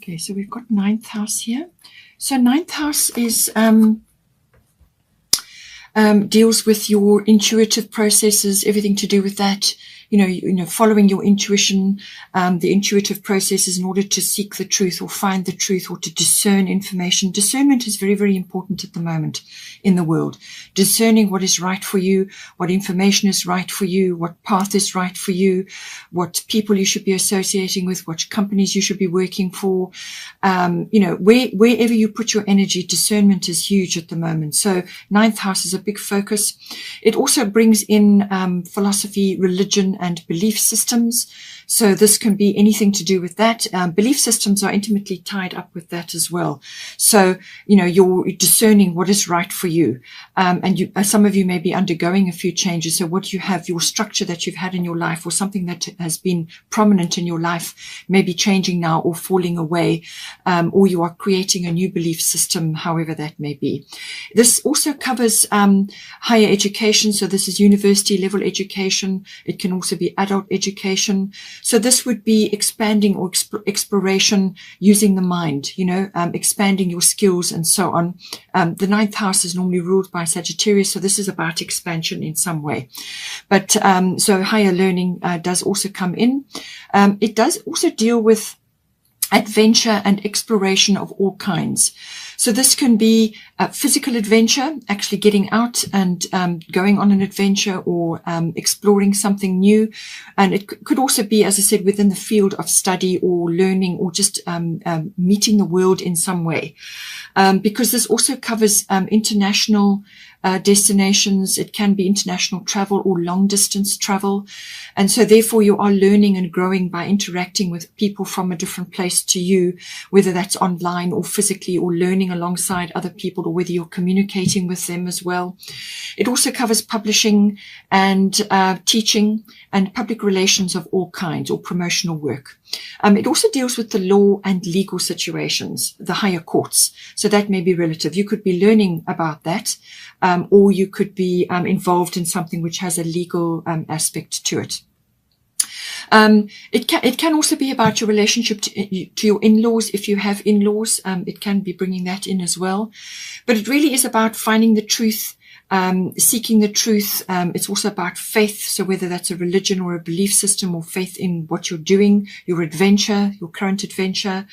Okay, so we've got ninth house here. So ninth house is deals with your intuitive processes, everything to do with that. You know, following your intuition, the intuitive processes in order to seek the truth or find the truth or to discern information. Discernment is very, very important at the moment in the world. Discerning what is right for you, what information is right for you, what path is right for you, what people you should be associating with, what companies you should be working for. You know, wherever you put your energy, discernment is huge at the moment. So ninth house is a big focus. It also brings in philosophy, religion, and belief systems. So this can be anything to do with that. Belief systems are intimately tied up with that as well. So, you know, you're discerning what is right for you. And some of you may be undergoing a few changes. So what you have, your structure that you've had in your life or something that has been prominent in your life may be changing now or falling away, or you are creating a new belief system, however that may be. This also covers higher education. So this is university level education. It can also be adult education. So this would be expanding or exploration using the mind, you know, expanding your skills and so on. The ninth house is normally ruled by Sagittarius. So this is about expansion in some way. But so higher learning does also come in. It does also deal with adventure and exploration of all kinds. So this can be physical adventure, actually getting out and going on an adventure or exploring something new. And it could also be, as I said, within the field of study or learning or just meeting the world in some way. Because this also covers international destinations. It can be international travel or long distance travel. And so therefore you are learning and growing by interacting with people from a different place to you, whether that's online or physically or learning alongside other people or whether you're communicating with them as well. It also covers publishing and teaching and public relations of all kinds or promotional work. It also deals with the law and legal situations, the higher courts. So that may be relative. You could be learning about that, or you could be involved in something which has a legal aspect to it. It can also be about your relationship to your in-laws. If you have in-laws, it can be bringing that in as well. But it really is about finding the truth, seeking the truth. It's also about faith. So whether that's a religion or a belief system or faith in what you're doing, your adventure, your current adventure.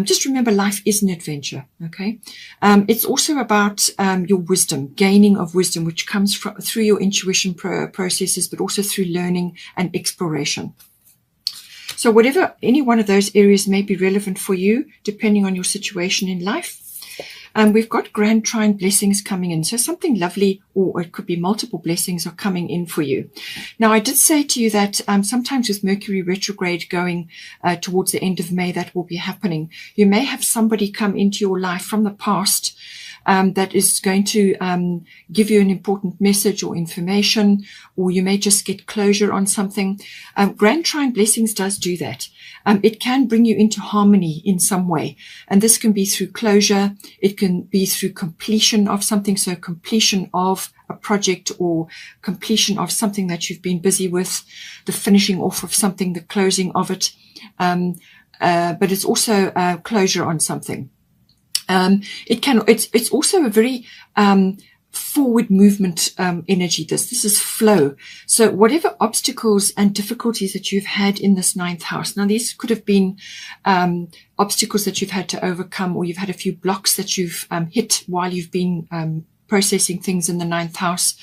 Just remember, life is an adventure. Okay. It's also about your wisdom, gaining of wisdom, which comes through your intuition processes, but also through learning and exploration. So whatever, any one of those areas may be relevant for you, depending on your situation in life. We've got grand trine blessings coming in. So something lovely, or it could be multiple blessings are coming in for you. Now, I did say to you that sometimes with Mercury retrograde going towards the end of May, that will be happening. You may have somebody come into your life from the past that is going to give you an important message or information, or you may just get closure on something. Grand trine blessings does do that. It can bring you into harmony in some way. And this can be through closure. It can be through completion of something. So completion of a project or completion of something that you've been busy with, the finishing off of something, the closing of it. But it's also closure on something. It's also a very, forward movement, energy. This is flow. So whatever obstacles and difficulties that you've had in this ninth house. Now, these could have been, obstacles that you've had to overcome, or you've had a few blocks that you've, hit while you've been, processing things in the ninth house.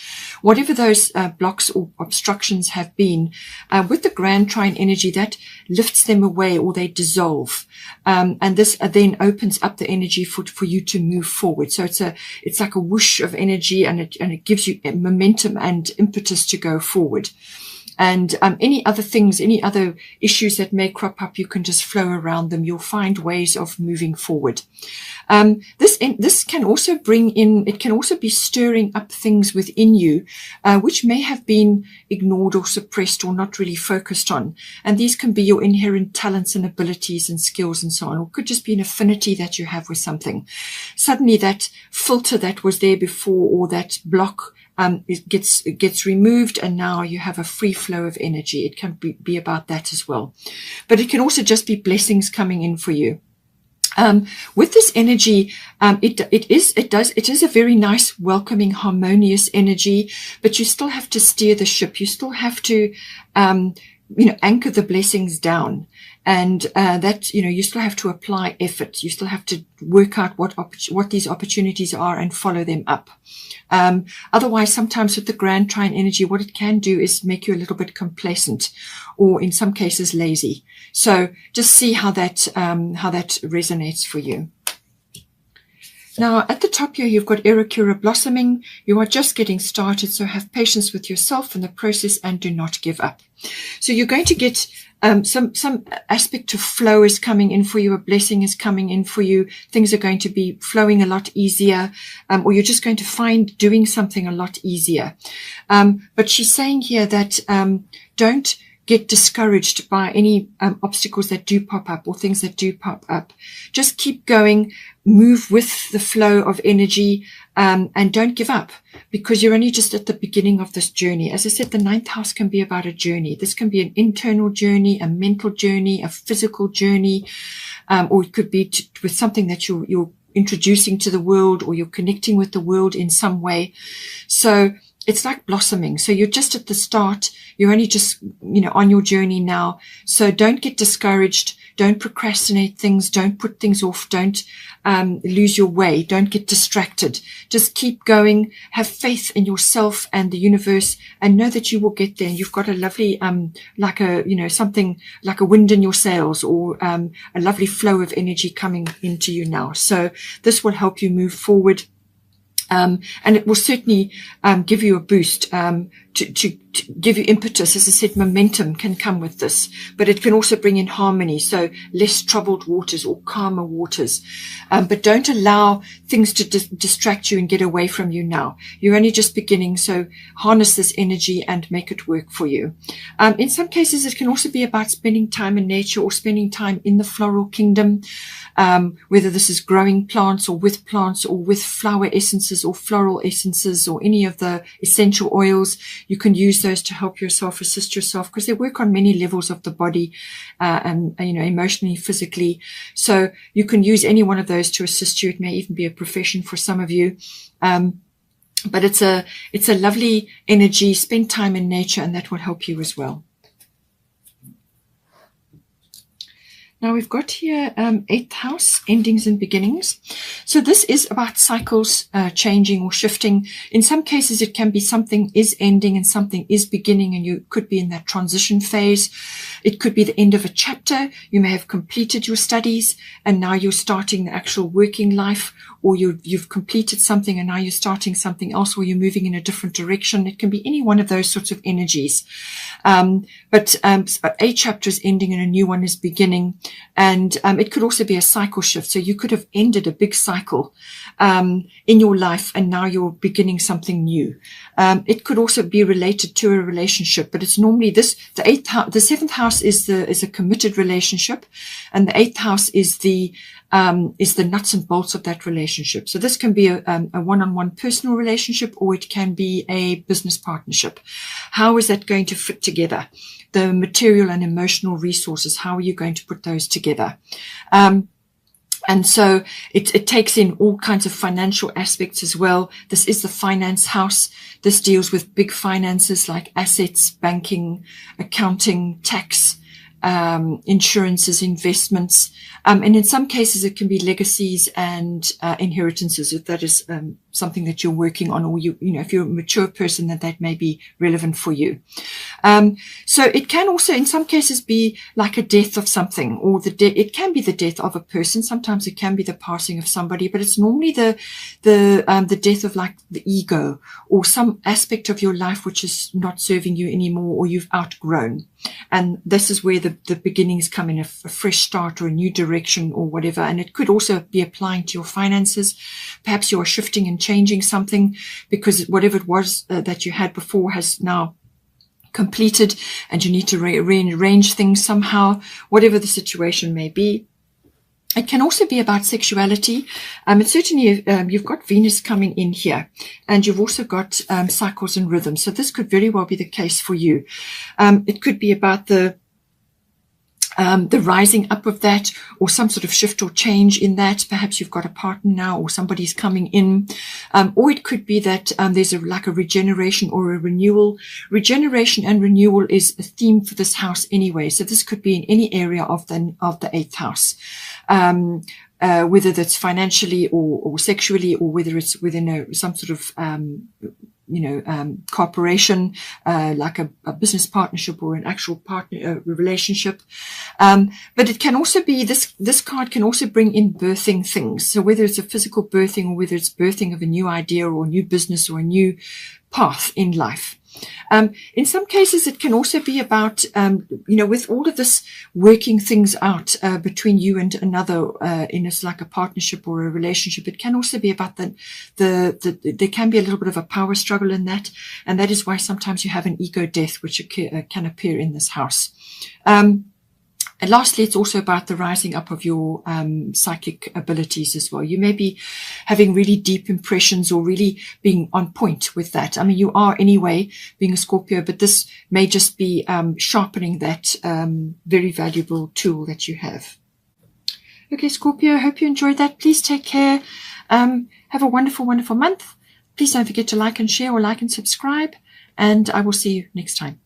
Whatever those blocks or obstructions have been, with the grand trine energy, that lifts them away or they dissolve. And this then opens up the energy for you to move forward. So it's like a whoosh of energy, and it gives you momentum and impetus to go forward. And any other things, any other issues that may crop up, you can just flow around them. You'll find ways of moving forward. This can also bring in, it can also be stirring up things within you, which may have been ignored or suppressed or not really focused on. And these can be your inherent talents and abilities and skills and so on, or it could just be an affinity that you have with something. Suddenly that filter that was there before, or that block, it gets removed, and now you have a free flow of energy. It can be about that as well. But it can also just be blessings coming in for you. With this energy, it is a very nice, welcoming, harmonious energy, but you still have to steer the ship. You still have to, anchor the blessings down, and that, you still have to apply effort. You still have to work out what these opportunities are and follow them up. Otherwise, sometimes with the Grand Trine energy, what it can do is make you a little bit complacent, or in some cases lazy. So just see how that resonates for you. Now, at the top here, you've got Erakura blossoming. You are just getting started, so have patience with yourself in the process and do not give up. So you're going to get some aspect of flow is coming in for you. A blessing is coming in for you. Things are going to be flowing a lot easier, or you're just going to find doing something a lot easier. But she's saying here that don't get discouraged by any obstacles that do pop up or things that do pop up. Just keep going, move with the flow of energy, and don't give up, because you're only just at the beginning of this journey. As I said, the 9th house can be about a journey. This can be an internal journey, a mental journey, a physical journey, or it could be with something that you're introducing to the world, or you're connecting with the world in some way. So it's like blossoming. So you're just at the start. You're only just, on your journey now. So don't get discouraged. Don't procrastinate things. Don't put things off. Don't lose your way. Don't get distracted. Just keep going. Have faith in yourself and the universe, and know that you will get there. You've got a lovely, something like a wind in your sails, or a lovely flow of energy coming into you now. So this will help you move forward. And it will certainly give you a boost, to give you impetus. As I said, momentum can come with this, but it can also bring in harmony, so less troubled waters or calmer waters. But don't allow things to distract you and get away from you now. You're only just beginning, so harness this energy and make it work for you. In some cases, it can also be about spending time in nature, or spending time in the floral kingdom, whether this is growing plants, or with flower essences or floral essences, or any of the essential oils. You can use those to help yourself, assist yourself, because they work on many levels of the body, and emotionally, physically. So you can use any one of those to assist you. It may even be a profession for some of you. But it's a lovely energy. Spend time in nature, and that will help you as well. Now we've got here 8th house, endings and beginnings. So this is about cycles changing or shifting. In some cases, it can be something is ending and something is beginning, and you could be in that transition phase. It could be the end of a chapter. You may have completed your studies and now you're starting the actual working life, or you've completed something and now you're starting something else, or you're moving in a different direction. It can be any one of those sorts of energies. But a chapter is ending and a new one is beginning. And it could also be a cycle shift. So you could have ended a big cycle in your life, and now you're beginning something new. It could also be related to a relationship, but it's normally the 7th house is a committed relationship, and the 8th house is the nuts and bolts of that relationship. So this can be a one-on-one personal relationship, or it can be a business partnership. How is that going to fit together? The material and emotional resources, how are you going to put those together? And so it takes in all kinds of financial aspects as well. This is the finance house. This deals with big finances like assets, banking, accounting, tax, insurances, investments. And in some cases, it can be legacies and inheritances, if that is something that you're working on, or if you're a mature person, that may be relevant for you. So it can also, in some cases, be like a death of something, or it can be the death of a person. Sometimes it can be the passing of somebody, but it's normally the death of like the ego, or some aspect of your life which is not serving you anymore, or you've outgrown. And this is where the beginnings come in, a fresh start or a new direction or whatever. And it could also be applying to your finances. Perhaps you are shifting and changing something because whatever it was that you had before has now completed, and you need to rearrange things somehow, whatever the situation may be. It can also be about sexuality. And certainly you've got Venus coming in here, and you've also got cycles and rhythms. So this could very well be the case for you. It could be about the the rising up of that, or some sort of shift or change in that. Perhaps you've got a partner now, or somebody's coming in, or it could be that there's like a regeneration or a renewal. Regeneration and renewal is a theme for this house anyway, so this could be in any area of the eighth house, whether that's financially or sexually, or whether it's within some sort of cooperation, like a business partnership or an actual partner relationship. But it can also be, this card can also bring in birthing things. So whether it's a physical birthing, or whether it's birthing of a new idea or a new business or a new path in life. In some cases, it can also be about, with all of this working things out between you and another, in like a partnership or a relationship. It can also be about there can be a little bit of a power struggle in that, and that is why sometimes you have an ego death, which can appear in this house. And lastly, it's also about the rising up of your psychic abilities as well. You may be having really deep impressions, or really being on point with that. I mean, you are anyway, being a Scorpio, but this may just be sharpening that very valuable tool that you have. Okay, Scorpio, I hope you enjoyed that. Please take care. Have a wonderful, wonderful month. Please don't forget to like and share, or like and subscribe. And I will see you next time.